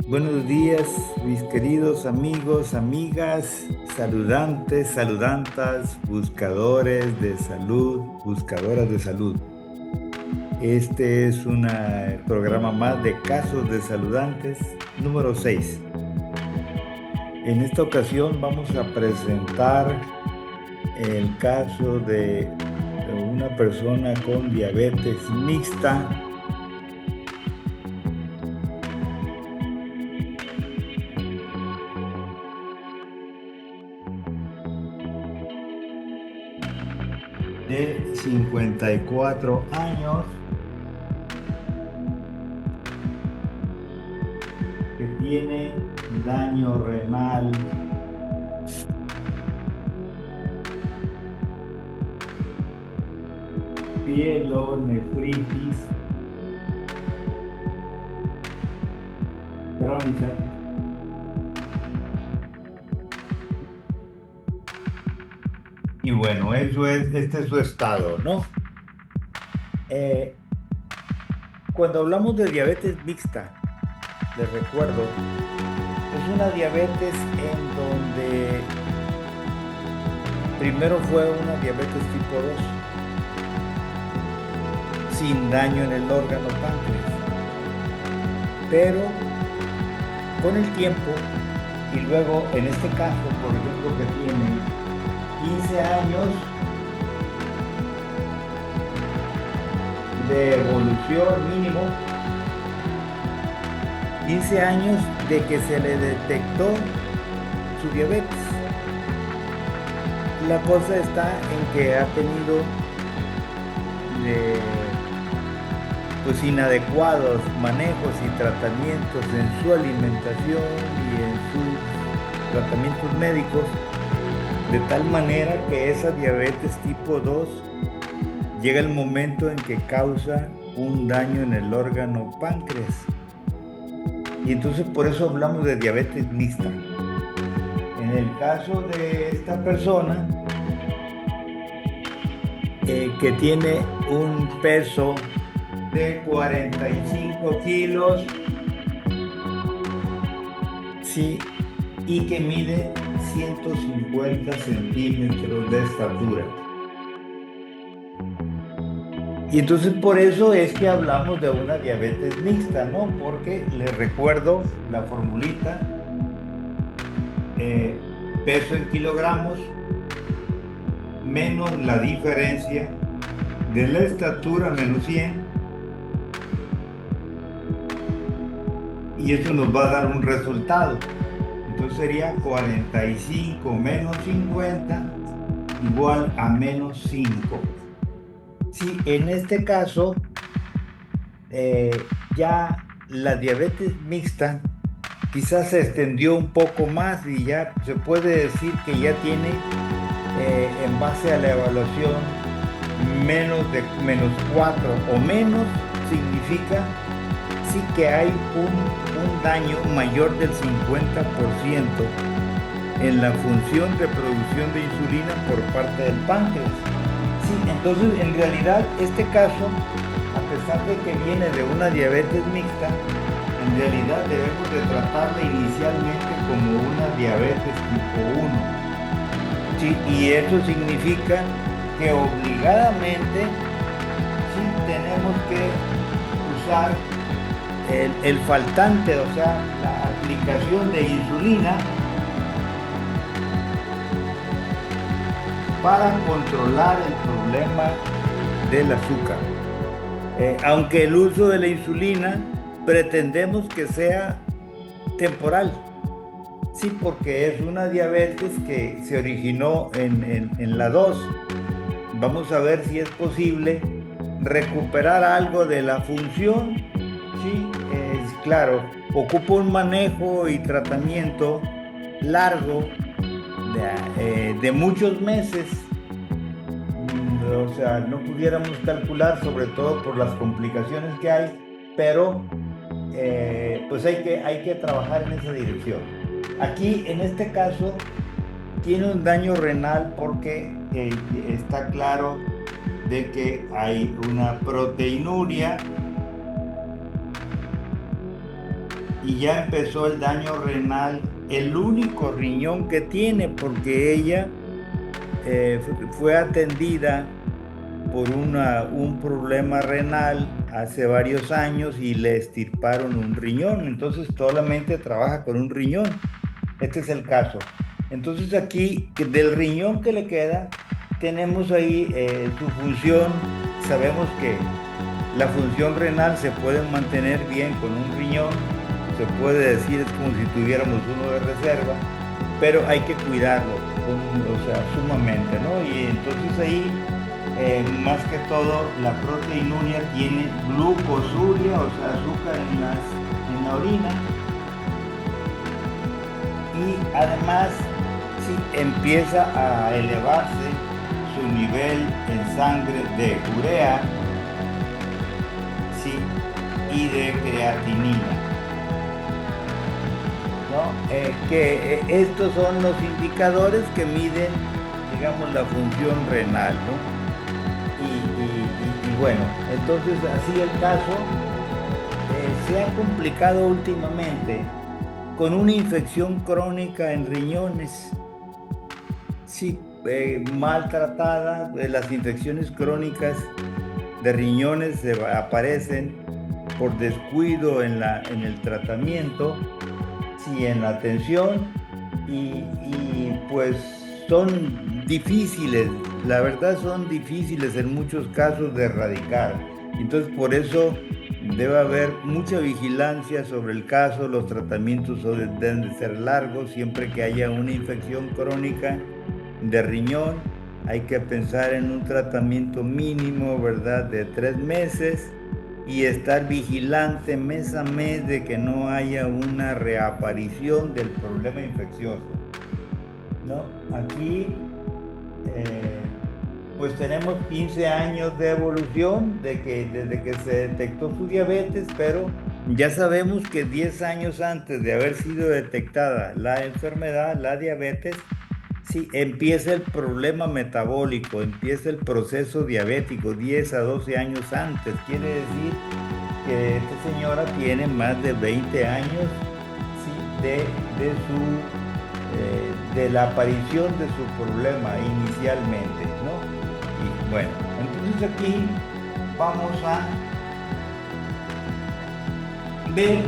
Buenos días, mis queridos amigos, amigas, saludantes, saludantas, buscadores de salud, buscadoras de salud. Este es un programa más de Casos de Saludantes número 6. En esta ocasión vamos a presentar el caso de una persona con diabetes mixta de 54 años que tiene daño renal, pielonefritis crónica y bueno, este es su estado, ¿no? Eh, Cuando hablamos de diabetes mixta, les recuerdo, es una diabetes en donde primero fue una diabetes tipo 2 sin daño en el órgano páncreas, pero con el tiempo y luego en este caso, por ejemplo, que tiene 15 años de evolución mínimo, 15 años de que se le detectó su diabetes. La cosa está en que ha tenido pues inadecuados manejos y tratamientos en su alimentación y en sus tratamientos médicos, de tal manera que esa diabetes tipo 2 llega el momento en que causa un daño en el órgano páncreas. Y entonces por eso hablamos de diabetes mixta. En el caso de esta persona que tiene un peso de 45 kilos, sí, y que mide 150 centímetros de estatura. Y entonces por eso es que hablamos de una diabetes mixta, ¿no? Porque les recuerdo la formulita, eh, peso en kilogramos menos la diferencia de la estatura menos 100, y eso nos va a dar un resultado. Entonces sería 45 menos 50 igual a menos 5. Sí, en este caso, eh, ya la diabetes mixta quizás se extendió un poco más y ya se puede decir que ya tiene, en base a la evaluación, menos 4 o menos, significa sí que hay un daño mayor del 50% en la función de producción de insulina por parte del páncreas. Sí, entonces en realidad este caso, a pesar de que viene de una diabetes mixta, en realidad debemos de tratarla inicialmente como una diabetes tipo 1. Sí, y eso significa que obligadamente sí tenemos que usar el faltante, o sea, la aplicación de insulina para controlar el problema del azúcar. Aunque el uso de la insulina pretendemos que sea temporal, sí, porque es una diabetes que se originó en la 2. Vamos a ver si es posible recuperar algo de la función. Sí, es claro, ocupa un manejo y tratamiento largo de muchos meses. O sea, no pudiéramos calcular, sobre todo por las complicaciones que hay, pero pues hay que trabajar en esa dirección. Aquí, en este caso, tiene un daño renal porque está claro de que hay una proteinuria y ya empezó el daño renal, el único riñón que tiene, porque ella fue atendida por un problema renal hace varios años y le extirparon un riñón, entonces solamente trabaja con un riñón. Este es el caso. Entonces aquí, del riñón que le queda, tenemos ahí su función. Sabemos que la función renal se puede mantener bien con un riñón, se puede decir, es como si tuviéramos uno de reserva, pero hay que cuidarlo, o sea, sumamente, ¿no? Y entonces ahí, más que todo, la proteinuria tiene glucosuria, o sea, azúcar en la orina, y además, sí, empieza a elevarse su nivel en sangre de urea, sí, y de creatinina, ¿no? Estos son los indicadores que miden, digamos, la función renal, ¿no? Y bueno, entonces así el caso se ha complicado últimamente con una infección crónica en riñones. Sí, maltratada, las infecciones crónicas de riñones aparecen por descuido en el tratamiento, sí, en la atención, y pues son difíciles, la verdad son difíciles en muchos casos de erradicar. Entonces por eso debe haber mucha vigilancia sobre el caso, los tratamientos deben de ser largos, siempre que haya una infección crónica de riñón, hay que pensar en un tratamiento mínimo, ¿verdad?, de 3 meses, y estar vigilante mes a mes de que no haya una reaparición del problema infeccioso, ¿no? Aquí, pues tenemos 15 años de evolución desde que se detectó su diabetes, pero ya sabemos que 10 años antes de haber sido detectada la enfermedad, la diabetes, sí, empieza el problema metabólico, empieza el proceso diabético 10 a 12 años antes. Quiere decir que esta señora tiene más de 20 años, sí, de la aparición de su problema inicialmente, ¿no? Y bueno, entonces aquí vamos a ver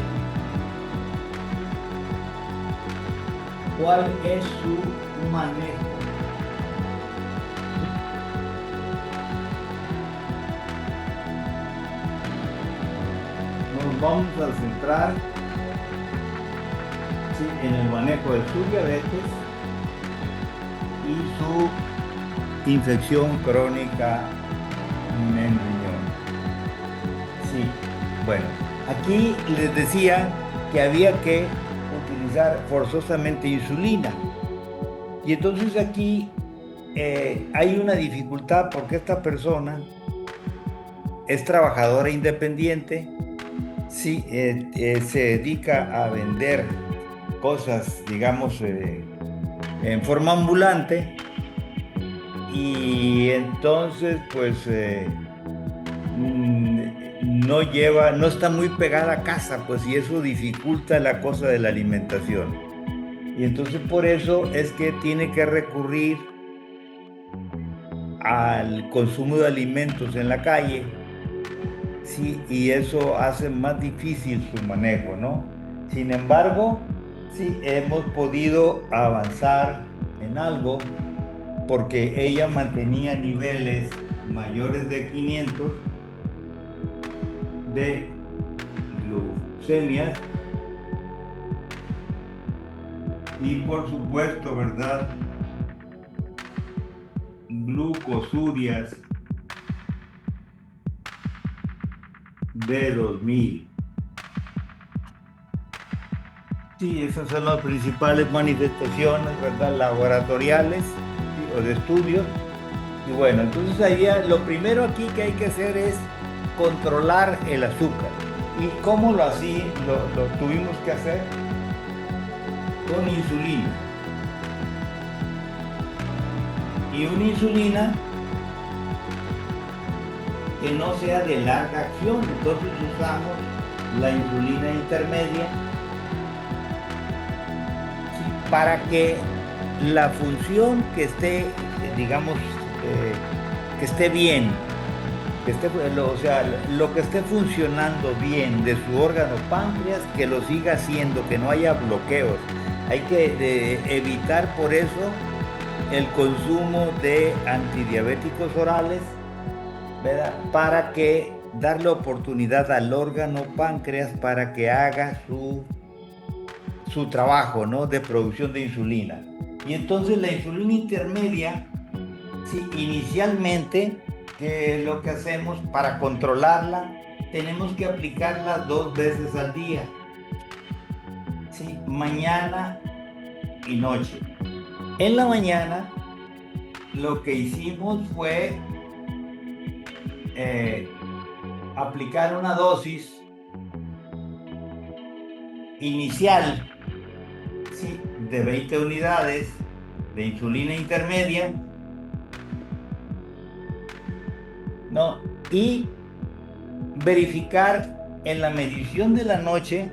cuál es su manejo. Nos vamos a centrar, sí, en el manejo de su diabetes y su infección crónica en riñón. Sí, bueno, aquí les decía que había que utilizar forzosamente insulina. Y entonces aquí hay una dificultad porque esta persona es trabajadora independiente, sí, se dedica a vender cosas, digamos, en forma ambulante, y entonces pues no está muy pegada a casa, pues, y eso dificulta la cosa de la alimentación. Y entonces por eso es que tiene que recurrir al consumo de alimentos en la calle, sí, y eso hace más difícil su manejo, ¿no? Sin embargo, sí, hemos podido avanzar en algo porque ella mantenía niveles mayores de 500 de glucemias, y por supuesto, ¿verdad?, glucosurias de 2000. Sí, esas son las principales manifestaciones, ¿verdad?, laboratoriales, ¿sí?, o de estudios. Y bueno, entonces ahí lo primero aquí que hay que hacer es controlar el azúcar. ¿Y cómo lo tuvimos que hacer? Con insulina. Y una insulina que no sea de larga acción. Entonces usamos la insulina intermedia, para que la función que esté, digamos, que esté bien, o sea, lo que esté funcionando bien de su órgano páncreas, que lo siga haciendo, que no haya bloqueos. Hay que evitar por eso el consumo de antidiabéticos orales, ¿verdad? Para que darle oportunidad al órgano páncreas para que haga su trabajo, ¿no? De producción de insulina. Y entonces la insulina intermedia, sí, inicialmente, que lo que hacemos para controlarla, tenemos que aplicarla 2 veces al día, sí, mañana y noche. En la mañana, lo que hicimos fue aplicar una dosis inicial, sí, de 20 unidades de insulina intermedia, ¿no? Y verificar en la medición de la noche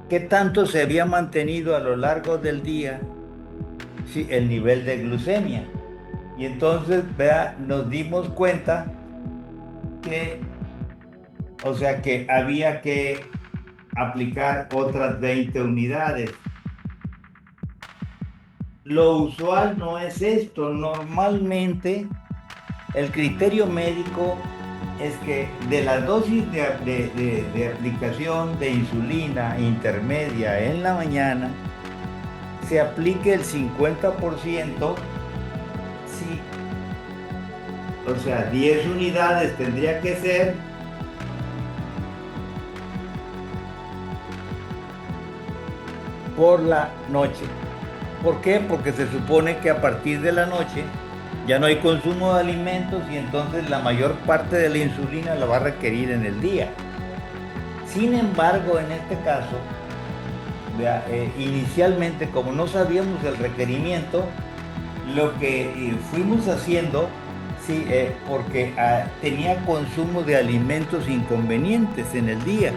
qué tanto se había mantenido a lo largo del día, sí, el nivel de glucemia. Y entonces, vea, nos dimos cuenta que, o sea, que había que aplicar otras 20 unidades. Lo usual no es esto. Normalmente el criterio médico es que de las dosis de aplicación de insulina intermedia en la mañana se aplique el 50%, sí, o sea, 10 unidades tendría que ser por la noche. ¿Por qué? Porque se supone que a partir de la noche ya no hay consumo de alimentos y entonces la mayor parte de la insulina la va a requerir en el día. Sin embargo, en este caso, vea, inicialmente, como no sabíamos el requerimiento, lo que fuimos haciendo, sí, porque tenía consumo de alimentos inconvenientes en el día.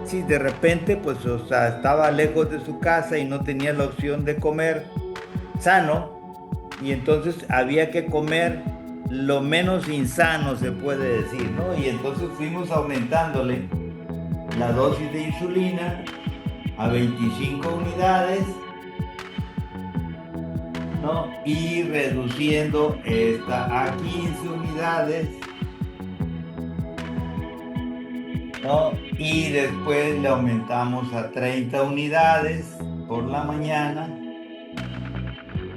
Si de repente, pues, o sea, estaba lejos de su casa y no tenía la opción de comer sano, y entonces había que comer lo menos insano, se puede decir, ¿no? Y entonces fuimos aumentándole la dosis de insulina a 25 unidades, ¿no? Y reduciendo esta a 15 unidades, ¿no? Y después le aumentamos a 30 unidades por la mañana,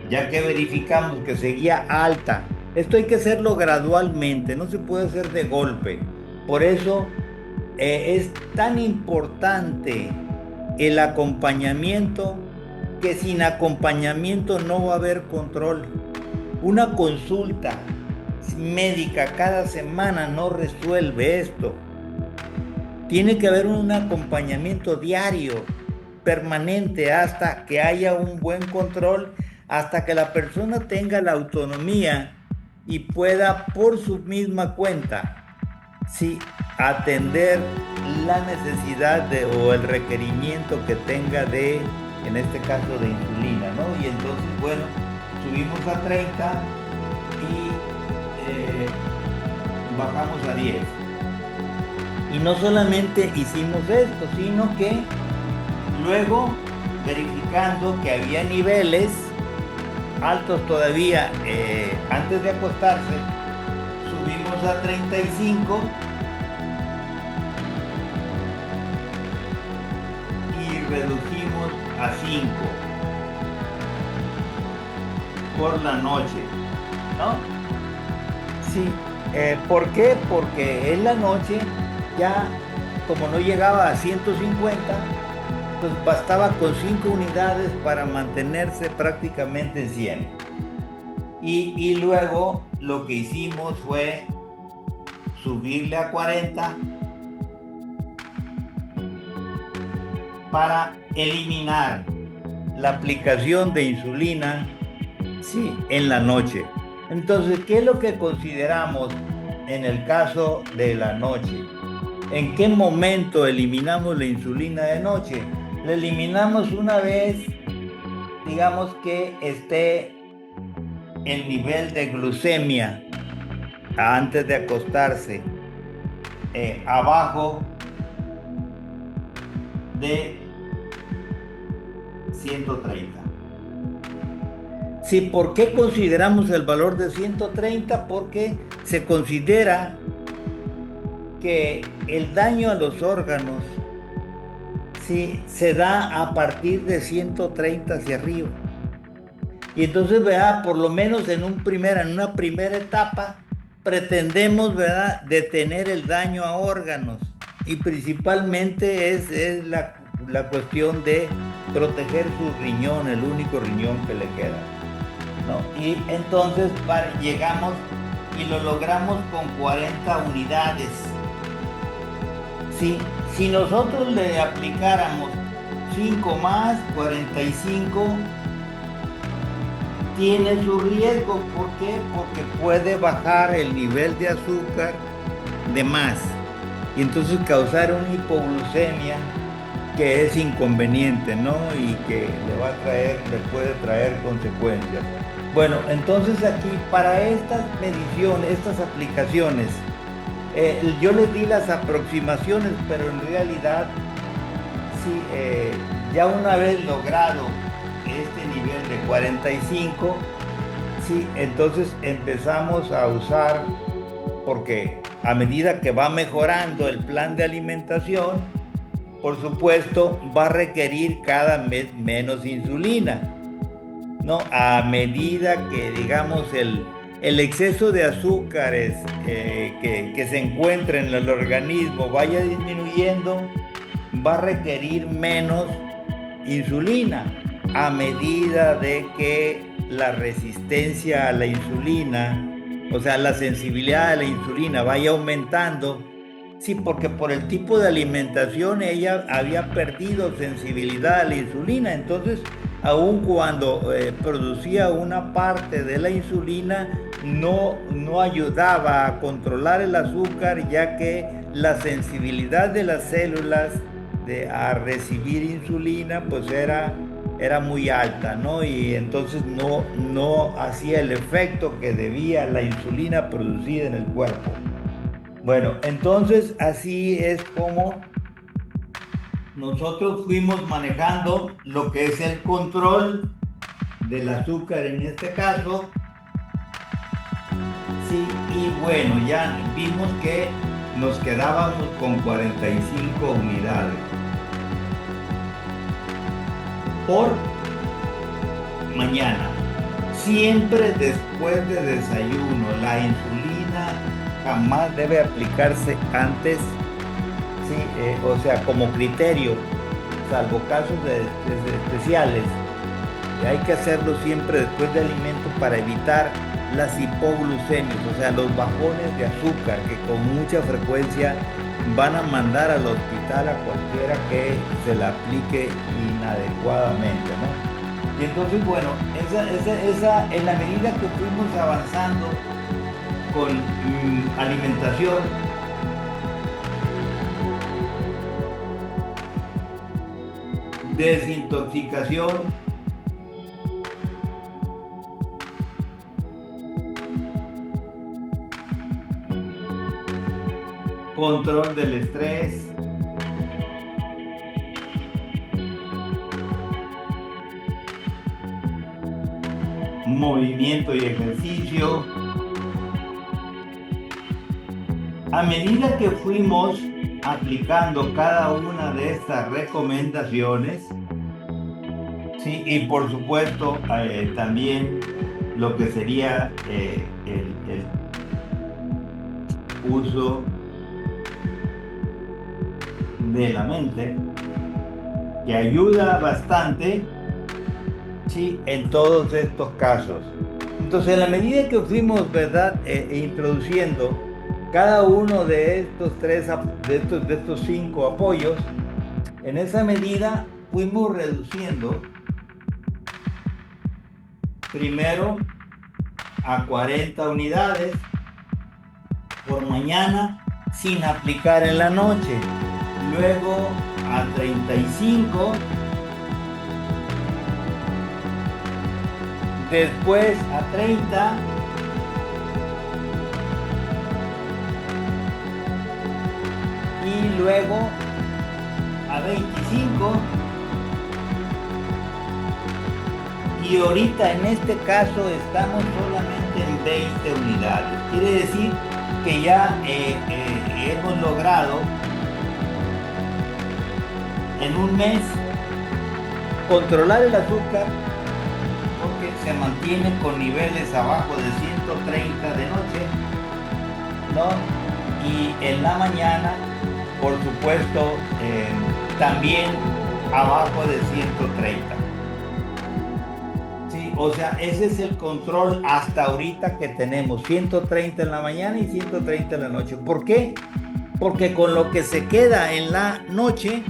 ya que verificamos que seguía alta. Esto hay que hacerlo gradualmente, no se puede hacer de golpe. Por eso es tan importante el acompañamiento, que sin acompañamiento no va a haber control. Una consulta médica cada semana no resuelve esto. Tiene que haber un acompañamiento diario, permanente, hasta que haya un buen control, hasta que la persona tenga la autonomía y pueda por su misma cuenta, sí, atender la necesidad o el requerimiento que tenga de, en este caso, de insulina, ¿no? Y entonces, bueno, subimos a 30 y bajamos a 10. Y no solamente hicimos esto, sino que luego, verificando que había niveles altos todavía antes de acostarse, subimos a 35 y redujimos a 5 por la noche, ¿no? Sí. ¿Por qué? Porque en la noche ya, como no llegaba a 150, pues bastaba con 5 unidades para mantenerse prácticamente en 100. Y luego lo que hicimos fue subirle a 40 para eliminar la aplicación de insulina, sí, en la noche. Entonces, ¿qué es lo que consideramos en el caso de la noche? ¿En qué momento eliminamos la insulina de noche? Le eliminamos una vez, digamos que esté el nivel de glucemia antes de acostarse abajo de 130. Sí, ¿por qué consideramos el valor de 130? Porque se considera que el daño a los órganos sí, se da a partir de 130 hacia arriba. Y entonces, ¿verdad? Por lo menos en una primera etapa, pretendemos, ¿verdad?, detener el daño a órganos. Y principalmente es la cuestión de proteger su riñón, el único riñón que le queda, ¿no? Y entonces llegamos y lo logramos con 40 unidades. Sí, si nosotros le aplicáramos 5 más, 45, tiene su riesgo. ¿Por qué? Porque puede bajar el nivel de azúcar de más y entonces causar una hipoglucemia que es inconveniente, ¿no? Y que le puede traer consecuencias. Bueno, entonces aquí para estas mediciones, estas aplicaciones, yo les di las aproximaciones, pero en realidad, sí, ya una vez logrado este nivel de 45, sí, entonces empezamos a usar, porque a medida que va mejorando el plan de alimentación, por supuesto, va a requerir cada vez menos insulina, ¿no? A medida que, digamos, el exceso de azúcares que se encuentra en el organismo vaya disminuyendo, va a requerir menos insulina. A medida de que la resistencia a la insulina, o sea, la sensibilidad a la insulina vaya aumentando, sí, porque por el tipo de alimentación ella había perdido sensibilidad a la insulina, entonces aun cuando producía una parte de la insulina, no ayudaba a controlar el azúcar, ya que la sensibilidad de las células a recibir insulina pues era muy alta, ¿no? Y entonces no hacía el efecto que debía la insulina producida en el cuerpo. Bueno, entonces así es como nosotros fuimos manejando lo que es el control del azúcar en este caso. Sí, y bueno, ya vimos que nos quedábamos con 45 unidades por mañana. Siempre después de desayuno. La insulina jamás debe aplicarse antes, ¿sí? O sea, como criterio, salvo casos especiales. Y hay que hacerlo siempre después de alimento para evitar las hipoglucemias, o sea, los bajones de azúcar que con mucha frecuencia van a mandar al hospital a cualquiera que se la aplique inadecuadamente, ¿no? Y entonces, bueno, esa en la medida que fuimos avanzando con alimentación, desintoxicación, control del estrés, movimiento y ejercicio. A medida que fuimos aplicando cada una de estas recomendaciones, sí, y por supuesto también lo que sería el uso de la mente, que ayuda bastante, sí, en todos estos casos. Entonces, en la medida que fuimos, ¿verdad?, introduciendo cada uno de estos 5 apoyos, en esa medida fuimos reduciendo primero a 40 unidades por mañana sin aplicar en la noche, luego a 35, después a 30, y luego a 25, y ahorita en este caso estamos solamente en 20 unidades. Quiere decir que ya hemos logrado en un mes controlar el azúcar, porque se mantiene con niveles abajo de 130 de noche, ¿no? Y en la mañana, por supuesto, también abajo de 130. Sí, o sea, ese es el control hasta ahorita que tenemos, 130 en la mañana y 130 en la noche. ¿Por qué? Porque con lo que se queda en la noche,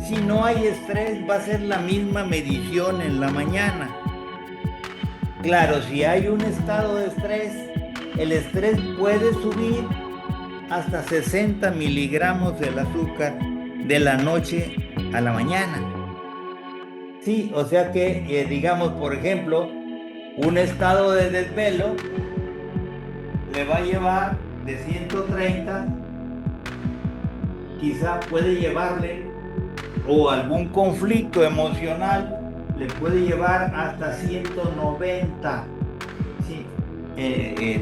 si no hay estrés, va a ser la misma medición en la mañana. Claro, si hay un estado de estrés, el estrés puede subir hasta 60 miligramos del azúcar de la noche a la mañana. Sí, o sea que, digamos, por ejemplo, un estado de desvelo le va a llevar de 130, quizá puede llevarle, o algún conflicto emocional le puede llevar hasta 190. Sí.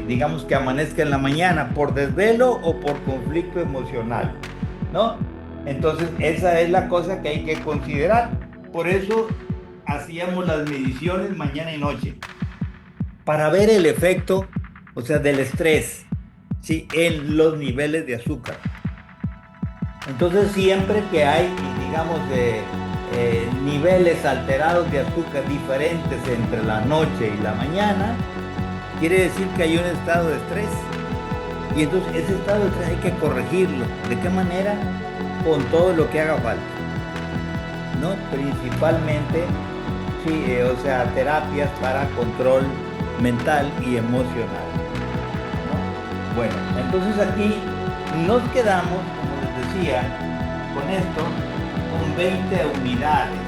Digamos que amanezca en la mañana por desvelo o por conflicto emocional, ¿no? Entonces esa es la cosa que hay que considerar. Por eso hacíamos las mediciones mañana y noche, para ver el efecto, o sea, del estrés, ¿sí?, en los niveles de azúcar. Entonces siempre que hay, digamos, niveles alterados de azúcar diferentes entre la noche y la mañana, quiere decir que hay un estado de estrés. Y entonces ese estado de estrés hay que corregirlo. ¿De qué manera? Con todo lo que haga falta, ¿no? Principalmente, sí, o sea, terapias para control mental y emocional, ¿no? Bueno, entonces aquí nos quedamos, como les decía, con esto, con 20 unidades.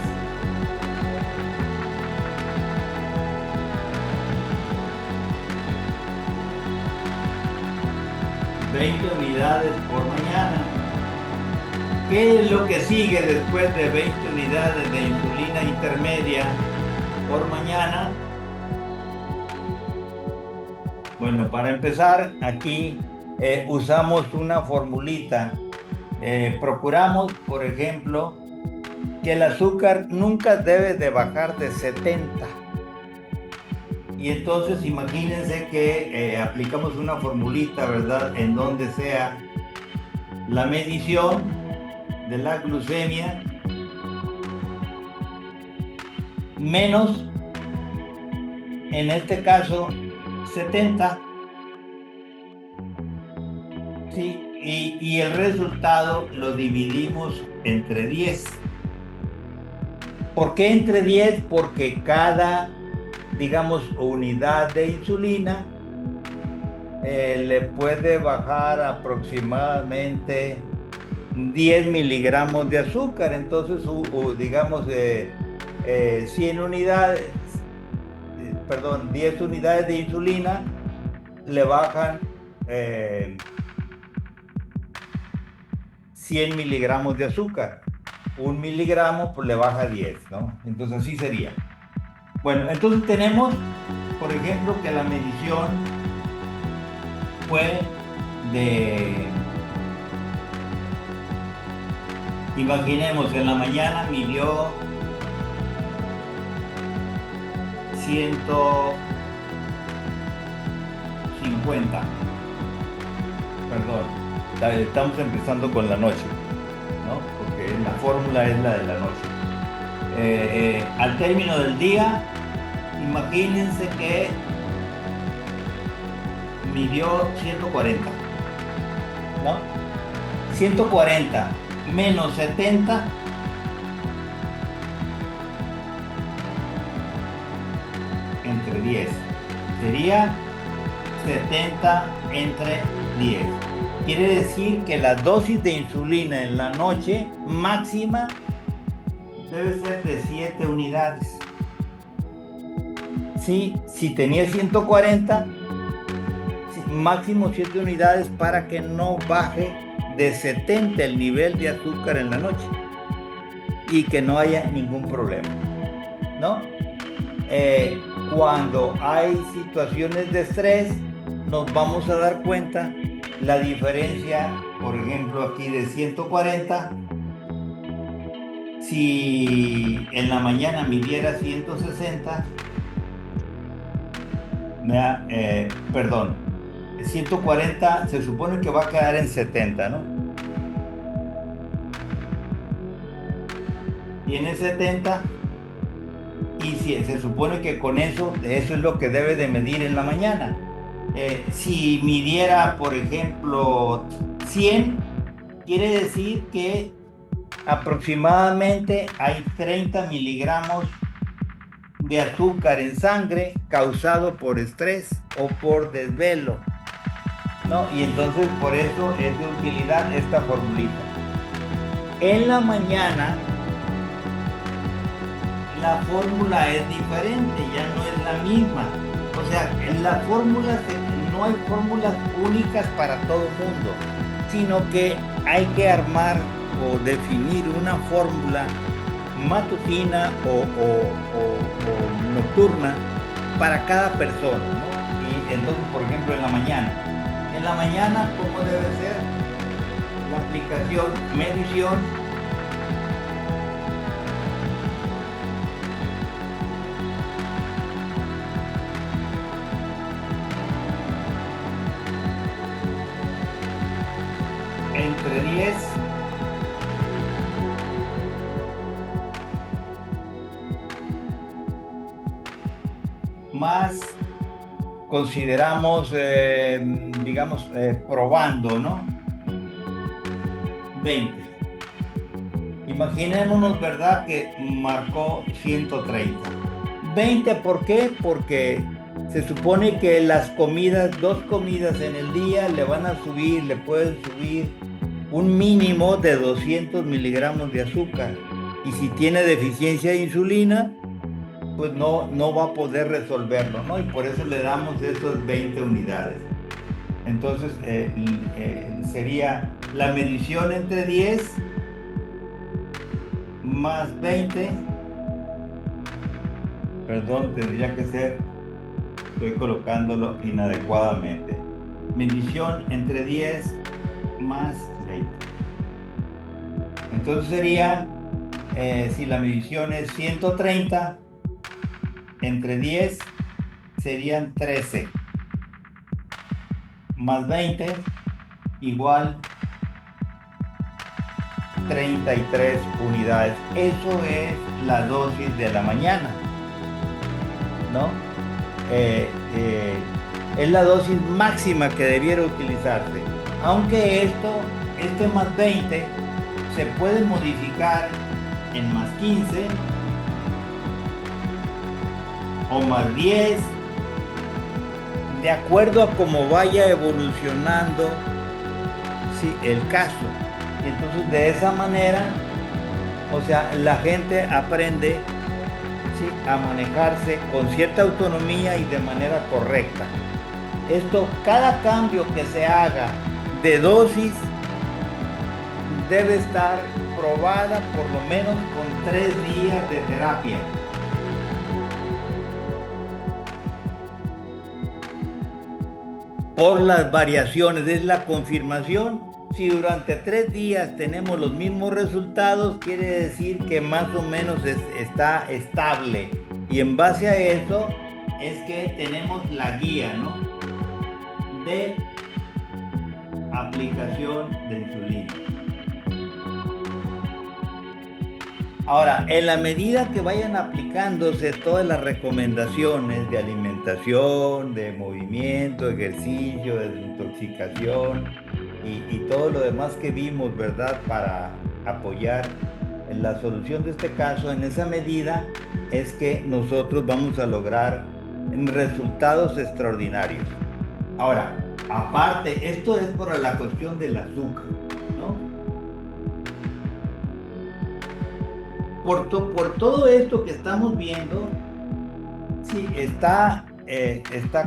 Por mañana. ¿Qué es lo que sigue después de 20 unidades de insulina intermedia por mañana? Bueno, para empezar, aquí usamos una formulita. Procuramos, por ejemplo, que el azúcar nunca debe de bajar de 70. Y entonces imagínense que aplicamos una formulita, ¿verdad?, en donde sea la medición de la glucemia menos, en este caso, 70. Sí, y el resultado lo dividimos entre 10. ¿Por qué entre 10? Porque cada, digamos, unidad de insulina le puede bajar aproximadamente 10 miligramos de azúcar. Entonces, digamos, 100 unidades, perdón, 10 unidades de insulina le bajan 100 miligramos de azúcar. 1 miligramo pues le baja 10, ¿no? Entonces así sería. Bueno, entonces tenemos, por ejemplo, que la medición fue de, imaginemos, en la mañana midió 150. Perdón, estamos empezando con la noche, ¿no? Porque la fórmula es la de la noche. Al término del día, imagínense que midió 140, ¿no? 140 menos 70 entre 10 sería 70 entre 10. quiere decir que la dosis de insulina en la noche máxima debe ser de 7 unidades. Sí, si tenía 140, máximo 7 unidades para que no baje de 70 el nivel de azúcar en la noche y que no haya ningún problema, ¿no? Cuando hay situaciones de estrés, nos vamos a dar cuenta la diferencia, por ejemplo, aquí de 140, si en la mañana midiera 160, perdón, 140 se supone que va a quedar en 70, ¿no? Tiene 70 y si, se supone que con eso es lo que debe de medir en la mañana. Si midiera, por ejemplo, 100, quiere decir que aproximadamente hay 30 miligramos de azúcar en sangre causado por estrés o por desvelo, ¿no? Y entonces por eso es de utilidad esta formulita. En la mañana la fórmula es diferente, ya no es la misma. O sea, en la fórmula no hay fórmulas únicas para todo el mundo, sino que hay que armar o definir una fórmula matutina o nocturna para cada persona, ¿no? Y entonces, por ejemplo, en la mañana, ¿cómo debe ser la aplicación? Medición, entre 10 más consideramos, digamos, probando, ¿no? 20. Imaginémonos, ¿verdad? Que marcó 130. 20, ¿por qué? Porque se supone que las comidas, 2 comidas en el día le pueden subir un mínimo de 200 miligramos de azúcar. Y si tiene deficiencia de insulina, pues no va a poder resolverlo, ¿no? Y por eso le damos esas 20 unidades. Entonces, sería la medición entre 10 más 20. Perdón, tendría que ser, estoy colocándolo inadecuadamente. Medición entre 10 más 20. Entonces sería, si la medición es 130, entre 10 serían 13, más 20 igual 33 unidades. Eso es la dosis de la mañana, ¿no? Es la dosis máxima que debiera utilizarse, aunque este más 20 se puede modificar en más 15 o más 10, de acuerdo a cómo vaya evolucionando, sí, el caso. Entonces, de esa manera, o sea, la gente aprende, sí, a manejarse con cierta autonomía y de manera correcta. Cada cambio que se haga de dosis debe estar probada por lo menos con 3 días de terapia. Por las variaciones, es la confirmación. Si durante 3 días tenemos los mismos resultados, quiere decir que más o menos está estable. Y en base a eso es que tenemos la guía, ¿no?, de aplicación de insulina. Ahora, en la medida que vayan aplicándose todas las recomendaciones de alimentación, de movimiento, ejercicio, de desintoxicación y todo lo demás que vimos, ¿verdad?, para apoyar en la solución de este caso, en esa medida es que nosotros vamos a lograr resultados extraordinarios. Ahora, aparte, esto es por la cuestión del azúcar, ¿no? Por todo esto que estamos viendo, sí, está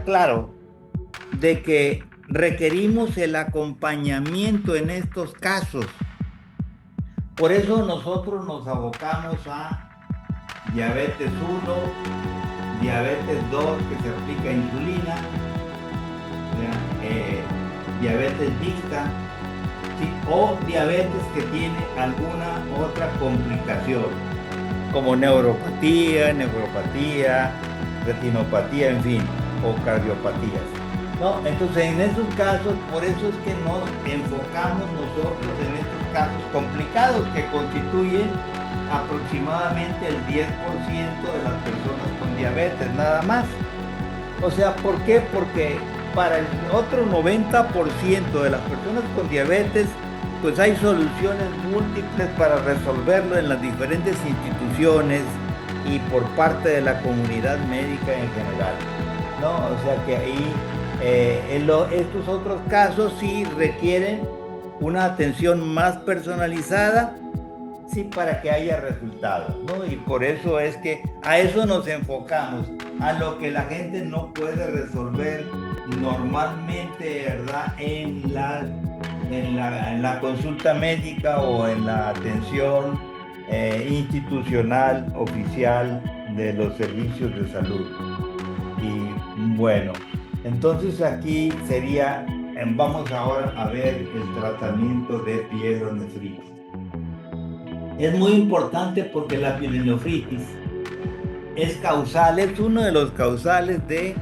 claro de que requerimos el acompañamiento en estos casos. Por eso nosotros nos abocamos a diabetes 1, diabetes 2, que se aplica insulina, diabetes mixta, ¿sí? O diabetes que tiene alguna otra complicación, como neuropatía, retinopatía, en fin, o cardiopatías, ¿no? Entonces, en esos casos, por eso es que nos enfocamos nosotros en estos casos complicados que constituyen aproximadamente el 10% de las personas con diabetes, nada más. O sea, ¿por qué? Porque para el otro 90% de las personas con diabetes, pues hay soluciones múltiples para resolverlo en las diferentes instituciones y por parte de la comunidad médica en general, ¿no? O sea que ahí estos otros casos sí requieren una atención más personalizada, sí, para que haya resultados, ¿no? Y por eso es que a eso nos enfocamos, a lo que la gente no puede resolver normalmente, ¿verdad? En la consulta médica o en la atención institucional, oficial de los servicios de salud. Y bueno, entonces aquí sería, vamos ahora a ver el tratamiento de pielonefritis. Es muy importante porque la pielonefritis es uno de los causales de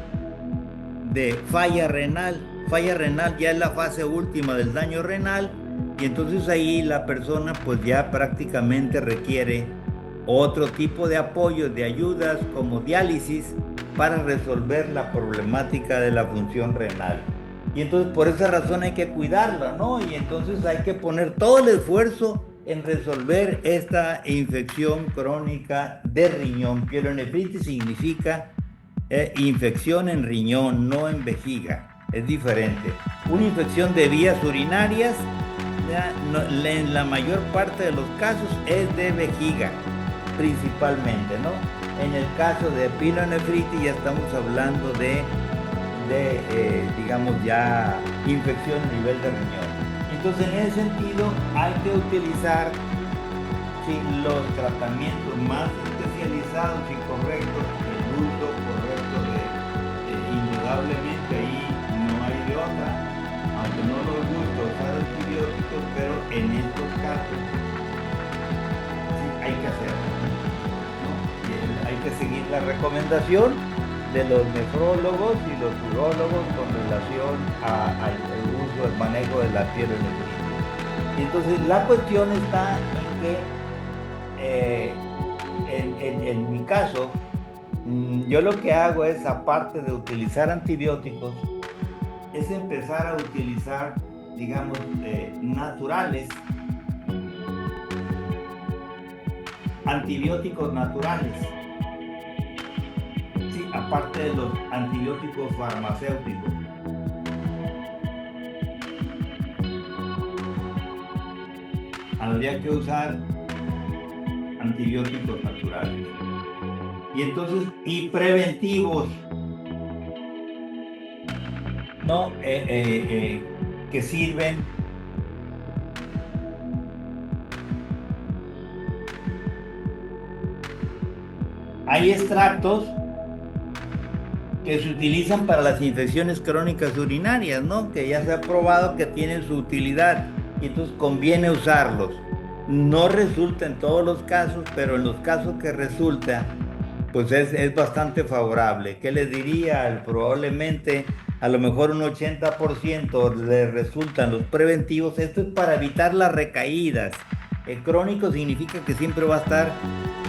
falla renal. Falla renal ya es la fase última del daño renal, y entonces ahí la persona pues ya prácticamente requiere otro tipo de apoyo, de ayudas como diálisis para resolver la problemática de la función renal. Y entonces por esa razón hay que cuidarla, ¿no? Y entonces hay que poner todo el esfuerzo en resolver esta infección crónica de riñón. Pielonefritis significa infección en riñón, no en vejiga. Es diferente. Una infección de vías urinarias, en la mayor parte de los casos es de vejiga, principalmente, ¿no? En el caso de pielonefritis ya estamos hablando de digamos, ya infección a nivel de riñón. Entonces, en ese sentido, hay que utilizar, sí, los tratamientos más especializados y correctos, el uso correcto indudablemente ahí no hay de otra, aunque no nos gusta usar antibióticos, pero en estos casos sí hay que hacerlo, ¿no? Y hay que seguir la recomendación de los nefrólogos y los urólogos con relación al uso, el manejo de la pielonefritis. Y entonces la cuestión está en que en mi caso, yo lo que hago es, aparte de utilizar antibióticos, es empezar a utilizar, digamos, naturales, antibióticos naturales. Sí, aparte de los antibióticos farmacéuticos. Habría que usar antibióticos naturales. Y entonces, y preventivos, ¿no? Que sirven hay extractos que se utilizan para las infecciones crónicas urinarias, ¿no? Que ya se ha probado que tienen su utilidad y entonces conviene usarlos. No resulta en todos los casos, pero en los casos que resulta, pues es bastante favorable. ¿Qué les diría? Probablemente a lo mejor un 80% le resultan los preventivos. Esto es para evitar las recaídas. El crónico significa que siempre va a estar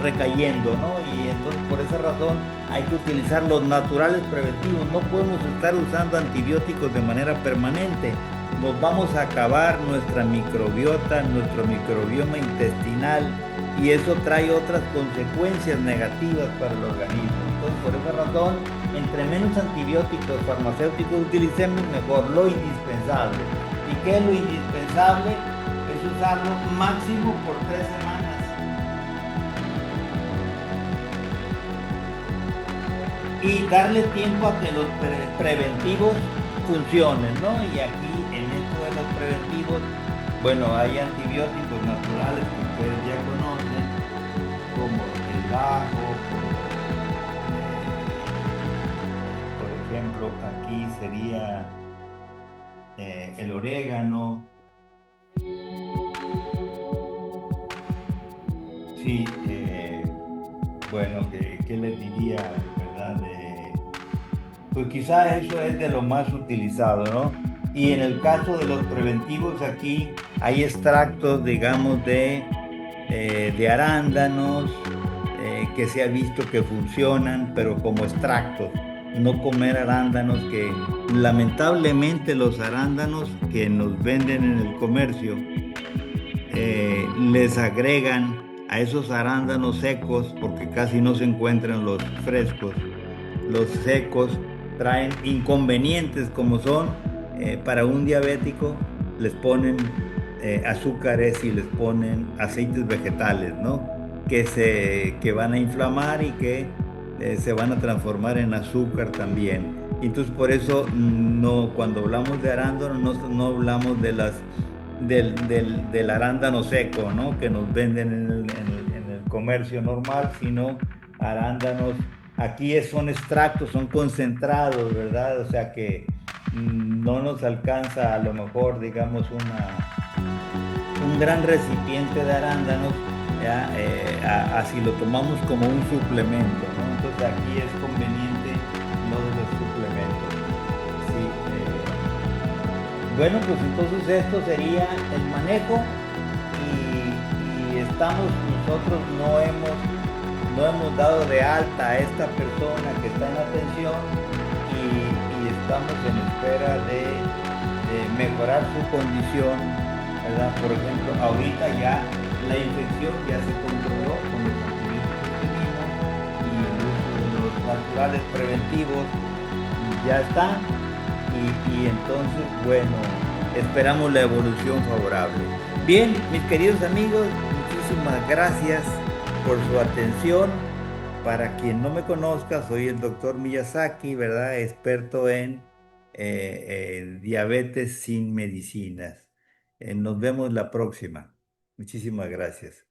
recayendo, ¿no? Y entonces por esa razón hay que utilizar los naturales preventivos. No podemos estar usando antibióticos de manera permanente. Nos vamos a acabar nuestra microbiota, nuestro microbioma intestinal, y eso trae otras consecuencias negativas para el organismo. Entonces, por esa razón, Entre menos antibióticos farmacéuticos utilicemos, mejor. Lo indispensable. ¿Y qué es lo indispensable? Es usarlo máximo por 3 semanas y darle tiempo a que los preventivos funcionen, ¿no? Y aquí, en esto de los preventivos, bueno, hay antibióticos naturales que ustedes ya conocen, como el ajo, por ejemplo, aquí sería el orégano. Sí, bueno, ¿qué les diría, verdad? Pues quizás eso es de lo más utilizado, ¿no? Y en el caso de los preventivos, aquí hay extractos, digamos, de arándanos, que se ha visto que funcionan, pero como extractos. No comer arándanos, que lamentablemente los arándanos que nos venden en el comercio les agregan a esos arándanos secos, porque casi no se encuentran los frescos, los secos traen inconvenientes como son para un diabético, les ponen azúcares y les ponen aceites vegetales, ¿no? Que van a inflamar y que se van a transformar en azúcar también. Y entonces por eso no, cuando hablamos de arándanos no hablamos del arándano seco, ¿no? Que nos venden en el comercio normal, sino arándanos. Aquí son extractos, son concentrados, ¿verdad? O sea que no nos alcanza a lo mejor, digamos, un gran recipiente de arándanos, ¿ya? Así lo tomamos como un suplemento, ¿no? Entonces aquí es conveniente no de los suplementos. Sí, bueno, pues entonces esto sería el manejo y estamos nosotros no hemos dado de alta a esta persona que está en atención y estamos en espera de mejorar su condición, ¿verdad? Por ejemplo, ahorita ya la infección ya se controló con los antibióticos que dimos y el uso de los naturales preventivos ya está y entonces, bueno, esperamos la evolución favorable. Bien, mis queridos amigos, muchísimas gracias por su atención. Para quien no me conozca, soy el doctor Miyazaki, ¿verdad? Experto en diabetes sin medicinas. Nos vemos la próxima. Muchísimas gracias.